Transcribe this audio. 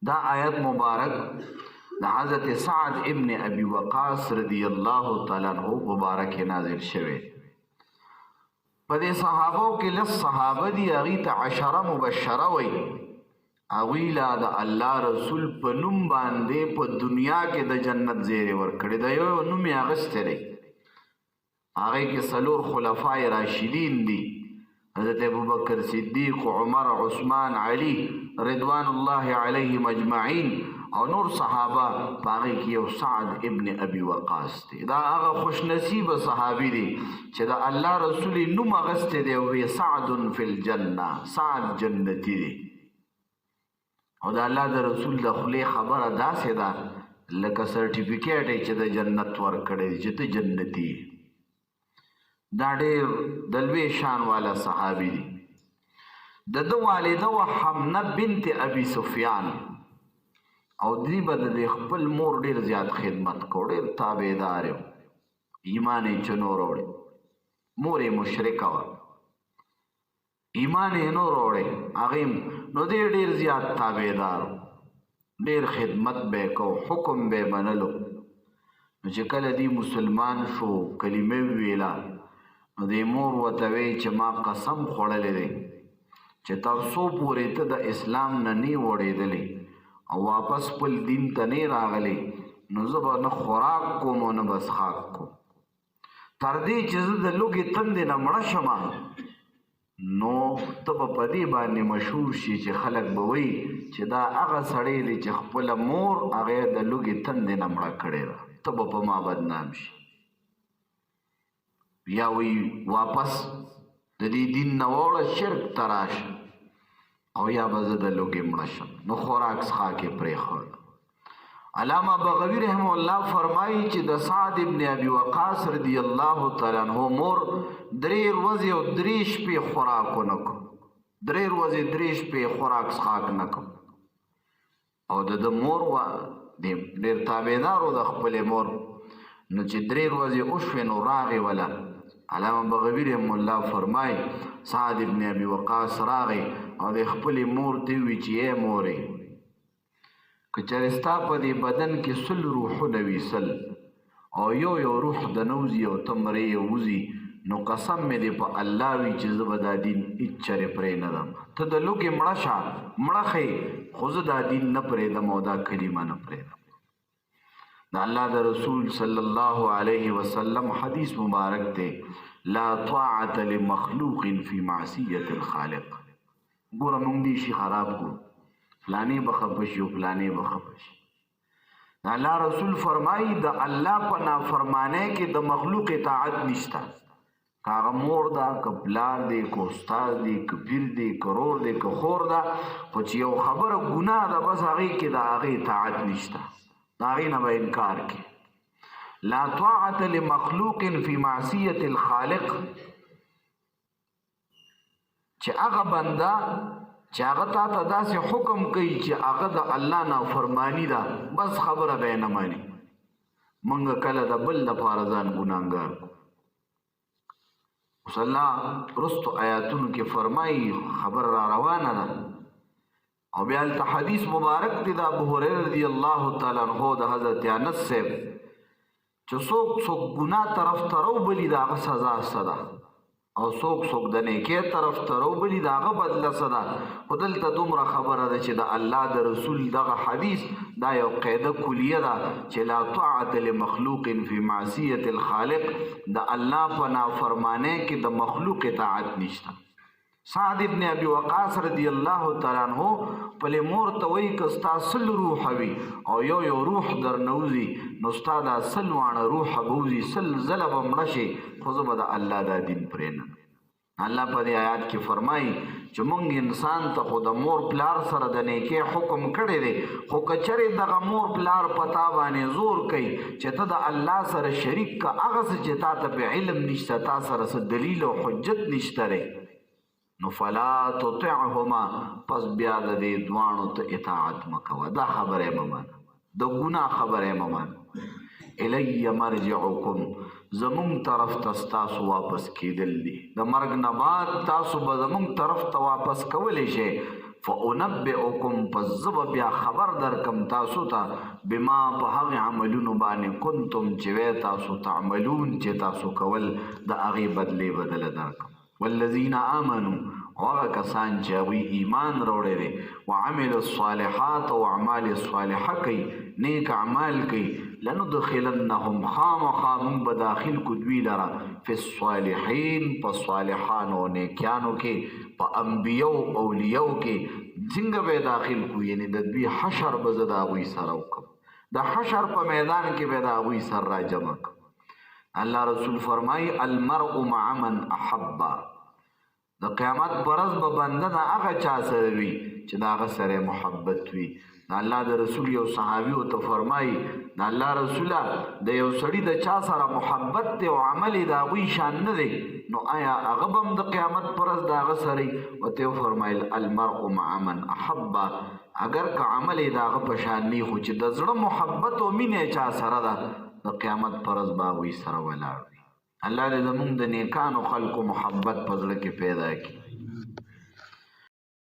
دا آیت مبارک دا حضرت سعد ابن ابی وقاص رضی اللہ تعالی عنہ مبارک نازل شوه. په دې صحابو کې لس صحابه دي، هغوی ته عشره مبشره وی. هغوی له د الله رسول په نوم باندې په دنیا کې د جنت زیری ورکړی دی. یو نوم یې اخیستی دی، هغې کې څلور خلفای راشدین دي، حضرت ابوبکر صدیق، عمر، عثمان، علی رضوان الله علیهم اجمعین، او نور صحابه. په هغې کې یو سعد ابن ابي وقاص دی. دا هغه خوش نصیبه صحابي دی چې د الله رسول نوم اخیستی دی، وی سعد فی الجنه، سعد جنتی دی. او د الله د رسول د خولې خبره داسې ده لکه سرټیفیکیټ یې چې د جنت ورکړی دی چې ته جنتي. دا ډېر د لوی شان والا صحابي دی. د ده والده وه حمنه بنت ابي سفیان، او دوی به د خپل مور ډېر زیات خدمت کو، ډېر تابعدار یو، ایمان یې چې نو راوړی. مور یې مشرکه وه، ایمان یې نو راوړی، هغې نو دی ډېر زیات تابعدار، ډېر خدمت به یې کو، حکم به یې منلو. نو چې کله دی مسلمان شو، کلمه وویله، نو دی مور ورته وی چې ما قسم خوړلی دی چې تر څو پورې ته د اسلام نه نه وړېدلی او واپس خپل دین ته نه راغلی، نو زه به نه خوراک کوم او نه به څښاک کوم، تر دې چې زه د لوږې تندې نه مړه شمه. نو ته به په دې باندې مشهور شي چې خلک به وایي چې دا هغه سړی دی چې خپله مور هغې د لوږې تندې نه مړه کړې ده، ته به په ما بدنام شي. یا وی واپس د دې دین نه واوړه، شرک ته راشه، او یا به زه د لوږې مړه شم. نو خوراک څښاک یې پرېښود. علامه بغوی رحمه الله فرمایي چې د سعد ابن ابي وقاص رضی الله تعالی عنہ مور 3 ورځې او 3 شپې خوراک ونه کړو، 3 ورځې 3 شپې خوراک څښاک نه کړو. او د مور ډېر تابعدار و د خپلې مور. نو چې 3 ورځې وشوې نو راغې وله. علامه بغوی رحمه الله فرمایي سعد ابن ابي وقاص راغی او د خپلې مور ته وی چې ای مورې، که چېرې ستا په دې بدن کې 100 روحونه وي، 100 او یو روح د نوځي او ته مرې وځي، نو قسم مې دی په الله وي چې زه به دا دین هېڅ چېرې پرېنږدم. ته د لوږې مړه شه، مړه ښې، خو زه دا دین نه پرېږدم او دا کلمه نه پرېږدم. د الله د رسول صلی الله علیه وسلم حدیث مبارک دی، لا طاعة لمخلوق فی معصیة الخالق. ګوره موږ دې شي خراب کړو، فلانې به خفه شي او فلانې به خفه شي. د الله رسول فرمایي د الله په نافرمانۍ کې د مخلوق اطاعت نشته، که هغه مور ده، که پلار دی، که استاد دی، که پیر دی، که رور دی، که خور ده، خو چې یو خبره ګناه ده بس هغې کې د هغې اطاعت نشته، د هغې نه به انکار کې. لا طاعة لمخلوق فی معصیة الخالق، چې هغه بنده چې هغه تا ته داسې حکم کوي چې هغه د الله نافرماني ده، بس خبره به یې نه مني. موږ کله د بل لپاره ځان ګناهګار کړو. اوس الله رستو آیاتونو کې فرمایي، خبر را روانه ده. او بیا هلته حدیث مبارک دی د ابوهریره رضی الله تعالی عنہ د حضرت انس صاحب چې څوک ګناه طرف ته راوبلي د هغه سزا څه ده، او څوک د نیکۍ طرف ته راوبلي د هغه بدله څه ده. خو دلته دومره خبره ده چې د الله د رسول دغه حدیث دا یو قاعده کلیه ده چې لا طاعة لمخلوق فی معصیة الخالق، د الله په نافرمانۍ کې د مخلوق اطاعت نشته. سعد ابن ابي وقاص رضی الله تعالی عنہ پلې مور ته وایي که ستا 100 روح وي او یو روح در نوځي، نو ستا دا 100 واړه روح به وځي، 100 ځله به مړه شي، خو زه به د الله دا دین پرېنږدم. الله په دې آیات کې فرمایي چې موږ انسان ته خو د مور پلار سره د نیکۍ حکم کړی دی، خو که چېرې دغه مور پلار په تا باندې زور کوي چې ته د الله سره شریک که، هغه څه چې تا ته په علم نشته، تا سره څه دلیل او حجت نشته دی، نو فلا تطعهما، پس بیا د دې دواړو ته اطاعت مه کوه، دا خبره یې مه منه، د ګناه خبره یې مه منه. الی مرجعکم، زمونږ طرف ته ستاسو واپس کېدل دي، د مرګ نه بعد تاسو به زمونږ طرف ته واپس کولی شئ. فانبئکم پس بیا خبر درکم تاسو ته بما په هغه عملونو باندې کنتم چې تاسو تعملون چې تاسو کول د هغه بدله درکم والذین آمنوا هغه کسان چې هغوی ایمان راوړی دی وعملوا الصالحات او اعمال صالحه کوي نیک اعمال کوي لندخلنهم خامخا موږ به داخل کو دوی لره فی الصالحین په صالحانو نیکیانو کې په انبیو اولیو کې څنګه به داخل کو یعنی د دوی حشر به زه د هغوی سره وکړم د حشر په میدان کې به د هغوی سر را جمع کړم الله رسول فرمای المرء مع من احبه د قیامت پرز به بنده د هغه چا سره وي چې د هغه سره محبت وي د الله د رسول یو صحابي ورته فرمایي د الله رسوله د یو سړي د چا سره محبت دی او عمل یې د هغوی شان نه دی نو آیا هغه به هم د قیامت پرز د هغه سره ورته وفرمایل المرء مع من احبه اگر که عمل یې د هغه په شان نه خو چې د زړه محبت او مینې چا سره ده د قیامت پرز به هغوی سره ولاړ وي الله دې زمونږ د نیکانو خلکو محبت په زړه کې پیدا کړي